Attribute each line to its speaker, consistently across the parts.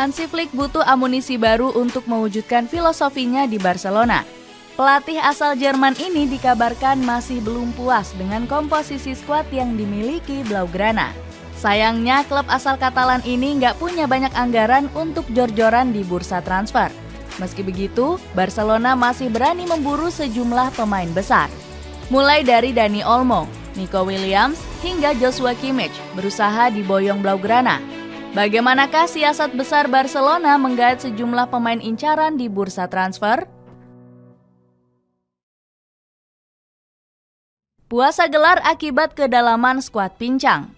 Speaker 1: Hansi Flick butuh amunisi baru untuk mewujudkan filosofinya di Barcelona. Pelatih asal Jerman ini dikabarkan masih belum puas dengan komposisi skuad yang dimiliki Blaugrana. Sayangnya klub asal Katalan ini nggak punya banyak anggaran untuk jor-joran di bursa transfer. Meski begitu, Barcelona masih berani memburu sejumlah pemain besar. Mulai dari Dani Olmo, Nico Williams, hingga Joshua Kimmich berusaha diboyong Blaugrana. Bagaimanakah siasat besar Barcelona menggait sejumlah pemain incaran di bursa transfer? Puasa gelar akibat kedalaman skuad pincang.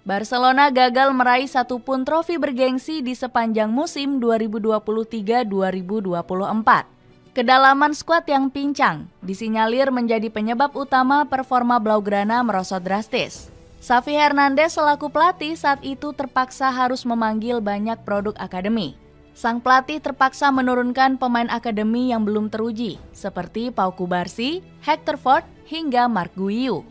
Speaker 1: Barcelona gagal meraih satupun trofi bergengsi di sepanjang musim 2023-2024. Kedalaman skuad yang pincang disinyalir menjadi penyebab utama performa Blaugrana merosot drastis. Xavi Hernandez selaku pelatih saat itu terpaksa harus memanggil banyak produk akademi. Sang pelatih terpaksa menurunkan pemain akademi yang belum teruji, seperti Pau Cubarsí, Hector Fort, hingga Marc Guiu.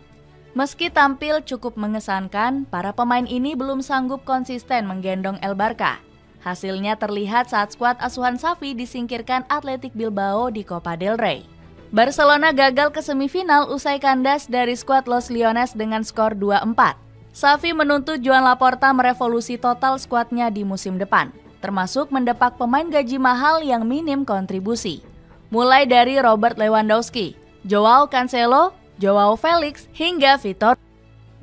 Speaker 1: Meski tampil cukup mengesankan, para pemain ini belum sanggup konsisten menggendong El Barca. Hasilnya terlihat saat skuad asuhan Xavi disingkirkan Athletic Bilbao di Copa del Rey. Barcelona gagal ke semifinal usai kandas dari skuad Los Leones dengan skor 2-4. Xavi menuntut Joan Laporta merevolusi total skuadnya di musim depan, termasuk mendepak pemain gaji mahal yang minim kontribusi. Mulai dari Robert Lewandowski, Joao Cancelo, Joao Felix, hingga Vitor.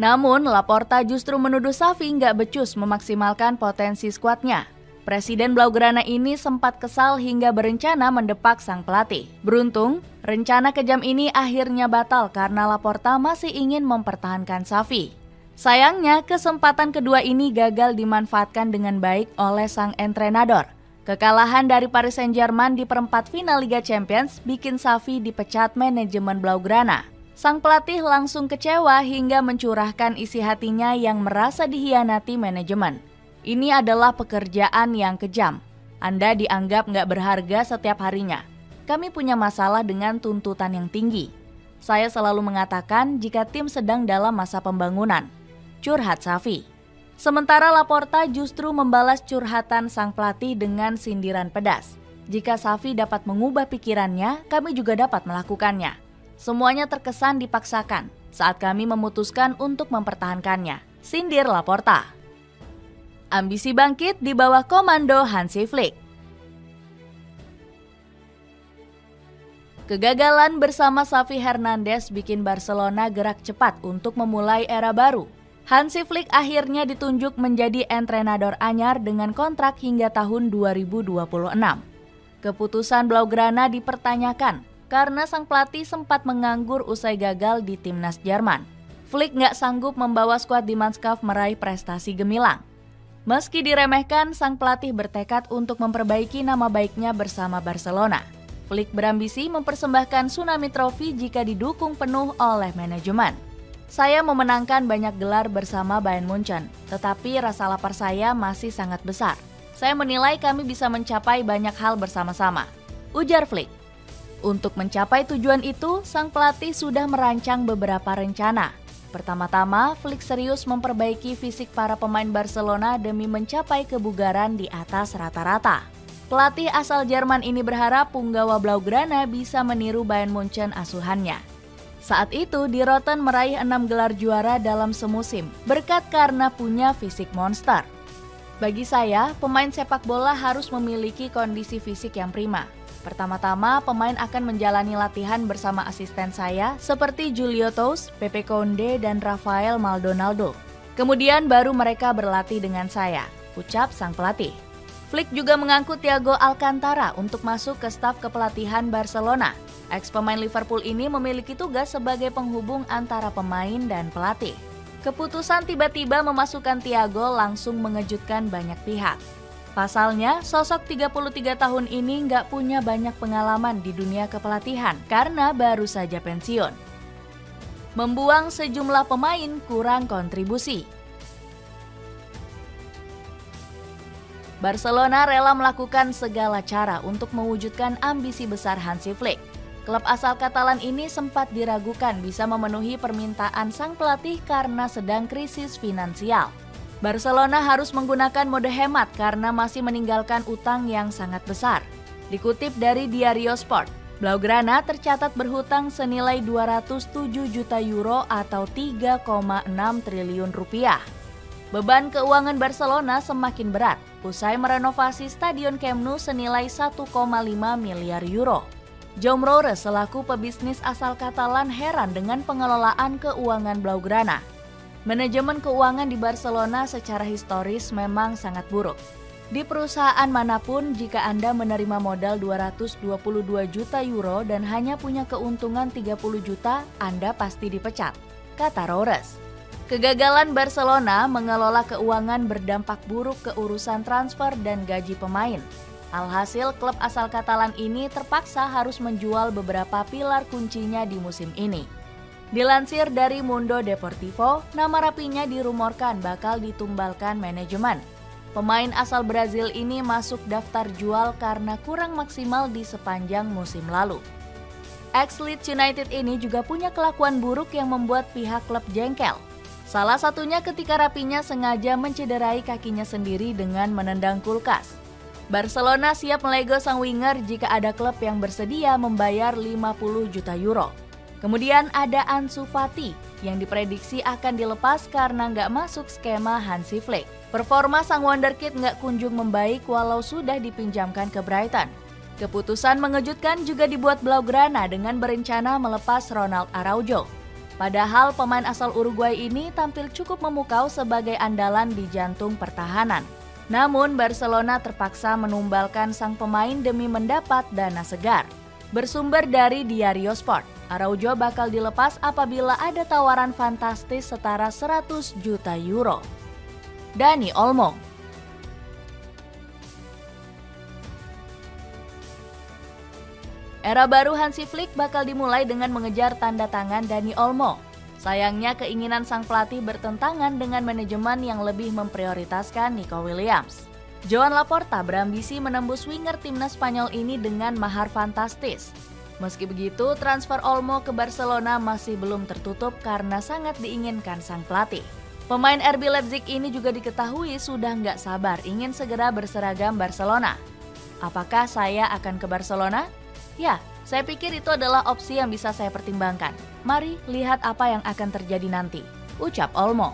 Speaker 1: Namun, Laporta justru menuduh Xavi nggak becus memaksimalkan potensi skuadnya. Presiden Blaugrana ini sempat kesal hingga berencana mendepak sang pelatih. Beruntung, rencana kejam ini akhirnya batal karena Laporta masih ingin mempertahankan Xavi. Sayangnya, kesempatan kedua ini gagal dimanfaatkan dengan baik oleh sang entrenador. Kekalahan dari Paris Saint-Germain di perempat final Liga Champions bikin Xavi dipecat manajemen Blaugrana. Sang pelatih langsung kecewa hingga mencurahkan isi hatinya yang merasa dihianati manajemen. Ini adalah pekerjaan yang kejam. Anda dianggap nggak berharga setiap harinya. Kami punya masalah dengan tuntutan yang tinggi. Saya selalu mengatakan jika tim sedang dalam masa pembangunan. Curhat Xavi. Sementara Laporta justru membalas curhatan sang pelatih dengan sindiran pedas. Jika Xavi dapat mengubah pikirannya, kami juga dapat melakukannya. Semuanya terkesan dipaksakan saat kami memutuskan untuk mempertahankannya. Sindir Laporta. Ambisi bangkit di bawah komando Hansi Flick. Kegagalan bersama Xavi Hernandez bikin Barcelona gerak cepat untuk memulai era baru. Hansi Flick akhirnya ditunjuk menjadi entrenador anyar dengan kontrak hingga tahun 2026. Keputusan Blaugrana dipertanyakan karena sang pelatih sempat menganggur usai gagal di timnas Jerman. Flick nggak sanggup membawa skuad di Mannschaft meraih prestasi gemilang. Meski diremehkan, sang pelatih bertekad untuk memperbaiki nama baiknya bersama Barcelona. Flick berambisi mempersembahkan Tsunami Trophy jika didukung penuh oleh manajemen. Saya memenangkan banyak gelar bersama Bayern Munchen, tetapi rasa lapar saya masih sangat besar. Saya menilai kami bisa mencapai banyak hal bersama-sama, ujar Flick. Untuk mencapai tujuan itu, sang pelatih sudah merancang beberapa rencana. Pertama-tama, Flick serius memperbaiki fisik para pemain Barcelona demi mencapai kebugaran di atas rata-rata. Pelatih asal Jerman ini berharap punggawa Blaugrana bisa meniru Bayern Munchen asuhannya. Saat itu, Die Roten meraih 6 gelar juara dalam semusim, berkat karena punya fisik monster. Bagi saya, pemain sepak bola harus memiliki kondisi fisik yang prima. Pertama-tama, pemain akan menjalani latihan bersama asisten saya, seperti Julio Tous, Pepe Conde, dan Rafael Maldonado. Kemudian baru mereka berlatih dengan saya, ucap sang pelatih. Flick juga mengangkut Thiago Alcantara untuk masuk ke staf kepelatihan Barcelona. Ex-pemain Liverpool ini memiliki tugas sebagai penghubung antara pemain dan pelatih. Keputusan tiba-tiba memasukkan Thiago langsung mengejutkan banyak pihak. Pasalnya, sosok 33 tahun ini nggak punya banyak pengalaman di dunia kepelatihan karena baru saja pensiun. Membuang sejumlah pemain kurang kontribusi. Barcelona rela melakukan segala cara untuk mewujudkan ambisi besar Hansi Flick. Klub asal Katalan ini sempat diragukan bisa memenuhi permintaan sang pelatih karena sedang krisis finansial. Barcelona harus menggunakan mode hemat karena masih meninggalkan utang yang sangat besar. Dikutip dari Diario Sport, Blaugrana tercatat berhutang senilai 207 juta euro atau 3,6 triliun rupiah. Beban keuangan Barcelona semakin berat usai merenovasi Stadion Camp Nou senilai 1,5 miliar euro. Jaume Roures selaku pebisnis asal Katalan heran dengan pengelolaan keuangan Blaugrana. Manajemen keuangan di Barcelona secara historis memang sangat buruk. Di perusahaan manapun, jika Anda menerima modal 222 juta euro dan hanya punya keuntungan 30 juta, Anda pasti dipecat, kata Roures. Kegagalan Barcelona mengelola keuangan berdampak buruk ke urusan transfer dan gaji pemain. Alhasil, klub asal Katalan ini terpaksa harus menjual beberapa pilar kuncinya di musim ini. Dilansir dari Mundo Deportivo, nama Rapinya dirumorkan bakal ditumbalkan manajemen. Pemain asal Brazil ini masuk daftar jual karena kurang maksimal di sepanjang musim lalu. Ex-Leeds United ini juga punya kelakuan buruk yang membuat pihak klub jengkel. Salah satunya ketika Rapinya sengaja mencederai kakinya sendiri dengan menendang kulkas. Barcelona siap melego sang winger jika ada klub yang bersedia membayar 50 juta euro. Kemudian ada Ansu Fati yang diprediksi akan dilepas karena nggak masuk skema Hansi Flick. Performa sang wonderkid nggak kunjung membaik walau sudah dipinjamkan ke Brighton. Keputusan mengejutkan juga dibuat Blaugrana dengan berencana melepas Ronald Araujo. Padahal pemain asal Uruguay ini tampil cukup memukau sebagai andalan di jantung pertahanan. Namun Barcelona terpaksa menumbalkan sang pemain demi mendapat dana segar. Bersumber dari Diario Sport, Araujo bakal dilepas apabila ada tawaran fantastis setara 100 juta euro. Dani Olmo. Era baru Hansi Flick bakal dimulai dengan mengejar tanda tangan Dani Olmo. Sayangnya keinginan sang pelatih bertentangan dengan manajemen yang lebih memprioritaskan Nico Williams. Joan Laporta berambisi menembus winger timnas Spanyol ini dengan mahar fantastis. Meski begitu, transfer Olmo ke Barcelona masih belum tertutup karena sangat diinginkan sang pelatih. Pemain RB Leipzig ini juga diketahui sudah nggak sabar ingin segera berseragam Barcelona. Apakah saya akan ke Barcelona? Ya, saya pikir itu adalah opsi yang bisa saya pertimbangkan. Mari lihat apa yang akan terjadi nanti, ucap Olmo.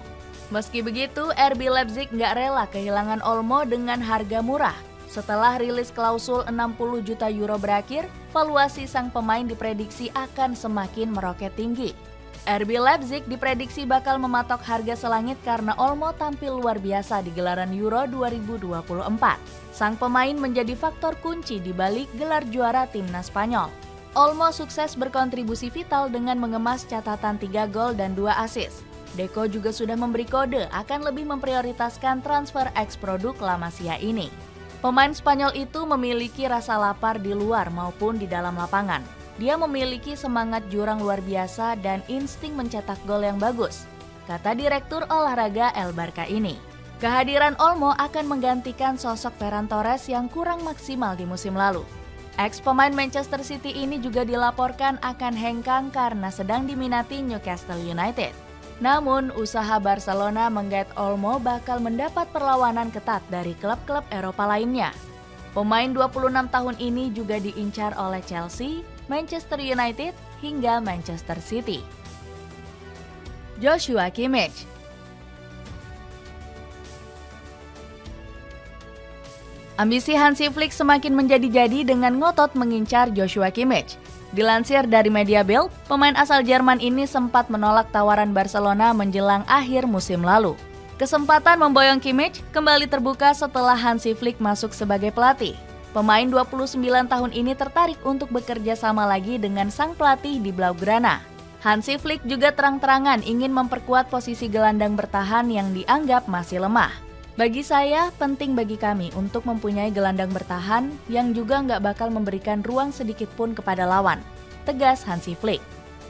Speaker 1: Meski begitu, RB Leipzig nggak rela kehilangan Olmo dengan harga murah. Setelah rilis klausul 60 juta euro berakhir, valuasi sang pemain diprediksi akan semakin meroket tinggi. RB Leipzig diprediksi bakal mematok harga selangit karena Olmo tampil luar biasa di gelaran Euro 2024. Sang pemain menjadi faktor kunci di balik gelar juara timnas Spanyol. Olmo sukses berkontribusi vital dengan mengemas catatan 3 gol dan 2 assist. Deco juga sudah memberi kode akan lebih memprioritaskan transfer eks-produk La Masia ini. Pemain Spanyol itu memiliki rasa lapar di luar maupun di dalam lapangan. Dia memiliki semangat jurang luar biasa dan insting mencetak gol yang bagus, kata Direktur Olahraga El Barca ini. Kehadiran Olmo akan menggantikan sosok Ferran Torres yang kurang maksimal di musim lalu. Ex-pemain Manchester City ini juga dilaporkan akan hengkang karena sedang diminati Newcastle United. Namun, usaha Barcelona menggait Olmo bakal mendapat perlawanan ketat dari klub-klub Eropa lainnya. Pemain 26 tahun ini juga diincar oleh Chelsea, Manchester United, hingga Manchester City. Joshua Kimmich. Ambisi Hansi Flick semakin menjadi-jadi dengan ngotot mengincar Joshua Kimmich. Dilansir dari media Bild, pemain asal Jerman ini sempat menolak tawaran Barcelona menjelang akhir musim lalu. Kesempatan memboyong Kimmich kembali terbuka setelah Hansi Flick masuk sebagai pelatih. Pemain 29 tahun ini tertarik untuk bekerja sama lagi dengan sang pelatih di Blaugrana. Hansi Flick juga terang-terangan ingin memperkuat posisi gelandang bertahan yang dianggap masih lemah. Bagi saya, penting bagi kami untuk mempunyai gelandang bertahan yang juga nggak bakal memberikan ruang sedikit pun kepada lawan, tegas Hansi Flick.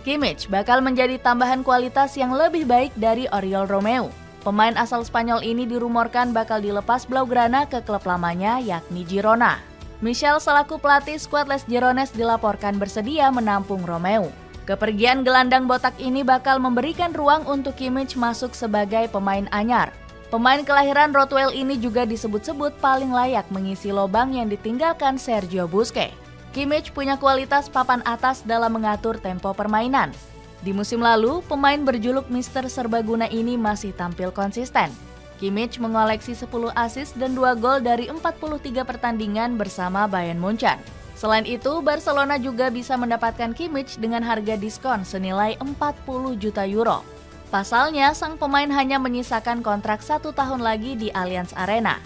Speaker 1: Kimmich bakal menjadi tambahan kualitas yang lebih baik dari Oriol Romeu. Pemain asal Spanyol ini dirumorkan bakal dilepas Blaugrana ke klub lamanya yakni Girona. Michel selaku pelatih skuad Les Gironès dilaporkan bersedia menampung Romeu. Kepergian gelandang botak ini bakal memberikan ruang untuk Kimmich masuk sebagai pemain anyar. Pemain kelahiran Rottweil ini juga disebut-sebut paling layak mengisi lobang yang ditinggalkan Sergio Busquets. Kimmich punya kualitas papan atas dalam mengatur tempo permainan. Di musim lalu, pemain berjuluk Mister Serbaguna ini masih tampil konsisten. Kimmich mengoleksi 10 assist dan 2 gol dari 43 pertandingan bersama Bayern Munchen. Selain itu, Barcelona juga bisa mendapatkan Kimmich dengan harga diskon senilai 40 juta euro. Pasalnya, sang pemain hanya menyisakan kontrak 1 tahun lagi di Allianz Arena.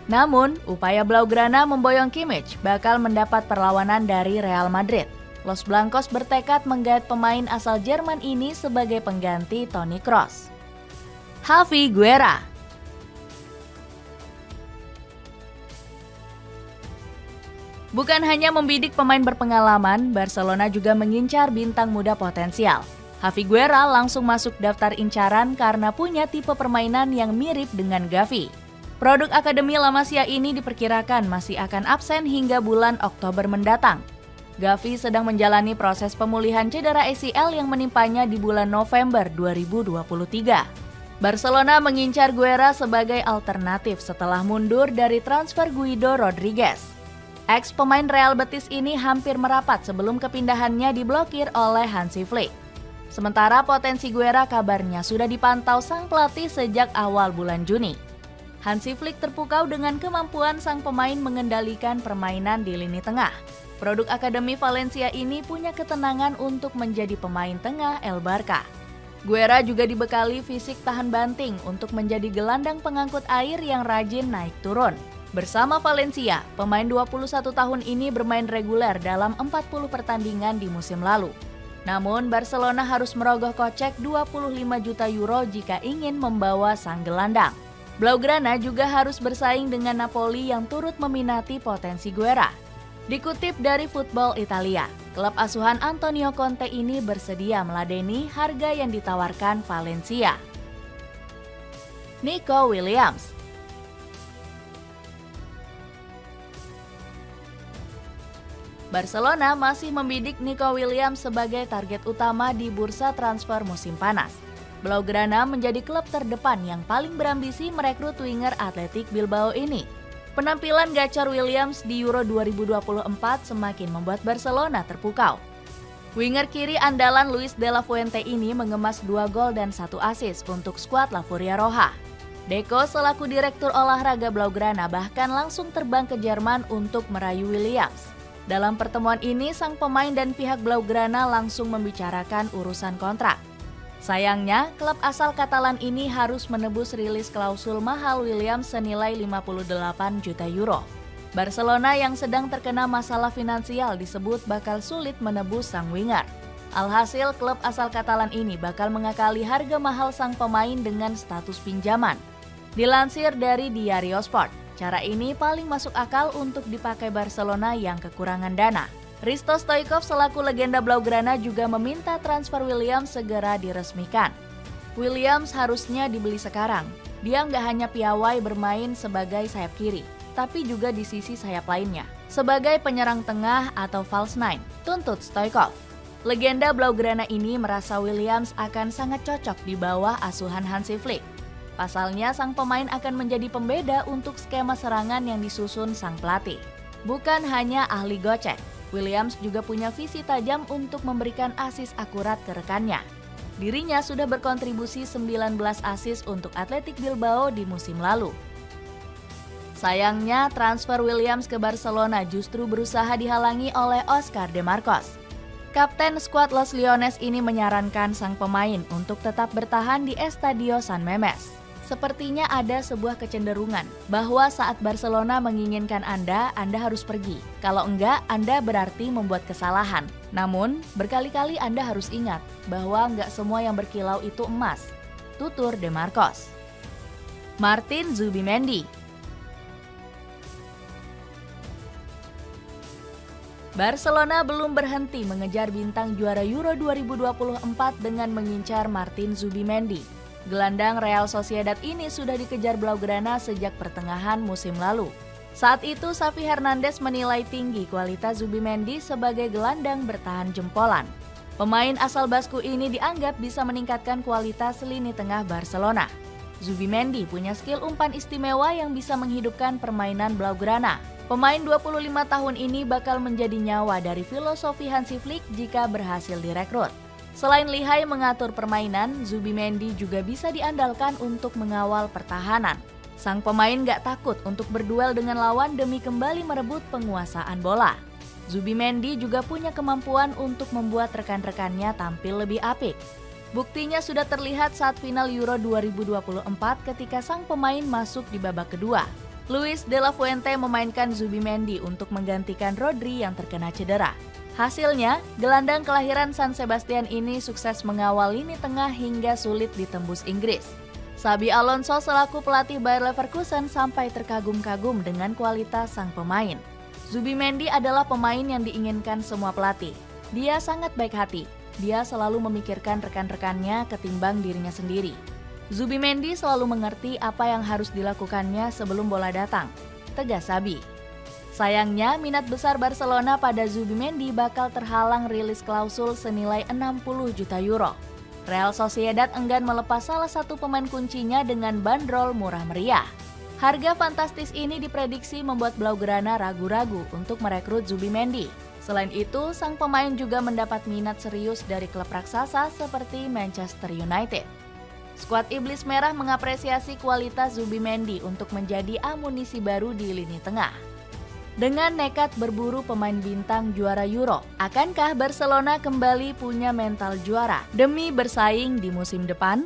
Speaker 1: Namun, upaya Blaugrana memboyong Kimmich bakal mendapat perlawanan dari Real Madrid. Los Blancos bertekad menggait pemain asal Jerman ini sebagai pengganti Toni Kroos. Javi Guerra. Bukan hanya membidik pemain berpengalaman, Barcelona juga mengincar bintang muda potensial. Javi Guerra langsung masuk daftar incaran karena punya tipe permainan yang mirip dengan Gavi. Produk Akademi La Masia ini diperkirakan masih akan absen hingga bulan Oktober mendatang. Gavi sedang menjalani proses pemulihan cedera ACL yang menimpanya di bulan November 2023. Barcelona mengincar Guerra sebagai alternatif setelah mundur dari transfer Guido Rodriguez. Ex pemain Real Betis ini hampir merapat sebelum kepindahannya diblokir oleh Hansi Flick. Sementara potensi Guerra kabarnya sudah dipantau sang pelatih sejak awal bulan Juni. Hansi Flick terpukau dengan kemampuan sang pemain mengendalikan permainan di lini tengah. Produk Akademi Valencia ini punya ketenangan untuk menjadi pemain tengah El Barca. Guerra juga dibekali fisik tahan banting untuk menjadi gelandang pengangkut air yang rajin naik turun. Bersama Valencia, pemain 21 tahun ini bermain reguler dalam 40 pertandingan di musim lalu. Namun, Barcelona harus merogoh kocek 25 juta euro jika ingin membawa sang gelandang. Blaugrana juga harus bersaing dengan Napoli yang turut meminati potensi Guerra. Dikutip dari Football Italia, klub asuhan Antonio Conte ini bersedia meladeni harga yang ditawarkan Valencia. Nico Williams. Barcelona masih membidik Nico Williams sebagai target utama di bursa transfer musim panas. Blaugrana menjadi klub terdepan yang paling berambisi merekrut winger Athletic Bilbao ini. Penampilan gacor Williams di Euro 2024 semakin membuat Barcelona terpukau. Winger kiri andalan Luis de la Fuente ini mengemas 2 gol dan 1 assist untuk skuad La Furia Roja. Deco selaku direktur olahraga Blaugrana bahkan langsung terbang ke Jerman untuk merayu Williams. Dalam pertemuan ini, sang pemain dan pihak Blaugrana langsung membicarakan urusan kontrak. Sayangnya, klub asal Katalan ini harus menebus rilis klausul mahal Williams senilai 58 juta euro. Barcelona yang sedang terkena masalah finansial disebut bakal sulit menebus sang winger. Alhasil, klub asal Katalan ini bakal mengakali harga mahal sang pemain dengan status pinjaman. Dilansir dari Diario Sport, cara ini paling masuk akal untuk dipakai Barcelona yang kekurangan dana. Hristo Stoichkov selaku legenda Blaugrana juga meminta transfer Williams segera diresmikan. Williams harusnya dibeli sekarang. Dia nggak hanya piawai bermain sebagai sayap kiri, tapi juga di sisi sayap lainnya, sebagai penyerang tengah atau false nine, tuntut Stoichkov. Legenda Blaugrana ini merasa Williams akan sangat cocok di bawah asuhan Hansi Flick. Pasalnya, sang pemain akan menjadi pembeda untuk skema serangan yang disusun sang pelatih. Bukan hanya ahli gocek, Williams juga punya visi tajam untuk memberikan assist akurat ke rekannya. Dirinya sudah berkontribusi 19 assist untuk Athletic Bilbao di musim lalu. Sayangnya, transfer Williams ke Barcelona justru berusaha dihalangi oleh Oscar de Marcos. Kapten skuad Los Leones ini menyarankan sang pemain untuk tetap bertahan di Estadio San Mamés. Sepertinya ada sebuah kecenderungan bahwa saat Barcelona menginginkan Anda harus pergi. Kalau enggak, Anda berarti membuat kesalahan. Namun, berkali-kali Anda harus ingat bahwa enggak semua yang berkilau itu emas. Tutur De Marcos. Martin Zubimendi. Barcelona belum berhenti mengejar bintang juara Euro 2024 dengan mengincar Martin Zubimendi. Gelandang Real Sociedad ini sudah dikejar Blaugrana sejak pertengahan musim lalu. Saat itu, Xavi Hernandez menilai tinggi kualitas Zubimendi sebagai gelandang bertahan jempolan. Pemain asal Basku ini dianggap bisa meningkatkan kualitas lini tengah Barcelona. Zubimendi punya skill umpan istimewa yang bisa menghidupkan permainan Blaugrana. Pemain 25 tahun ini bakal menjadi nyawa dari filosofi Hansi Flick jika berhasil direkrut. Selain lihai mengatur permainan, Zubimendi juga bisa diandalkan untuk mengawal pertahanan. Sang pemain gak takut untuk berduel dengan lawan demi kembali merebut penguasaan bola. Zubimendi juga punya kemampuan untuk membuat rekan-rekannya tampil lebih apik. Buktinya sudah terlihat saat final Euro 2024 ketika sang pemain masuk di babak kedua. Luis de la Fuente memainkan Zubimendi untuk menggantikan Rodri yang terkena cedera. Hasilnya, gelandang kelahiran San Sebastian ini sukses mengawal lini tengah hingga sulit ditembus Inggris. Xabi Alonso selaku pelatih Bayer Leverkusen sampai terkagum-kagum dengan kualitas sang pemain. Zubimendi adalah pemain yang diinginkan semua pelatih. Dia sangat baik hati. Dia selalu memikirkan rekan-rekannya ketimbang dirinya sendiri. Zubimendi selalu mengerti apa yang harus dilakukannya sebelum bola datang, tegas Xabi. Sayangnya, minat besar Barcelona pada Zubimendi bakal terhalang rilis klausul senilai 60 juta euro. Real Sociedad enggan melepas salah satu pemain kuncinya dengan bandrol murah meriah. Harga fantastis ini diprediksi membuat Blaugrana ragu-ragu untuk merekrut Zubimendi. Selain itu, sang pemain juga mendapat minat serius dari klub raksasa seperti Manchester United. Skuad Iblis Merah mengapresiasi kualitas Zubimendi untuk menjadi amunisi baru di lini tengah. Dengan nekat berburu pemain bintang juara Euro, akankah Barcelona kembali punya mental juara demi bersaing di musim depan?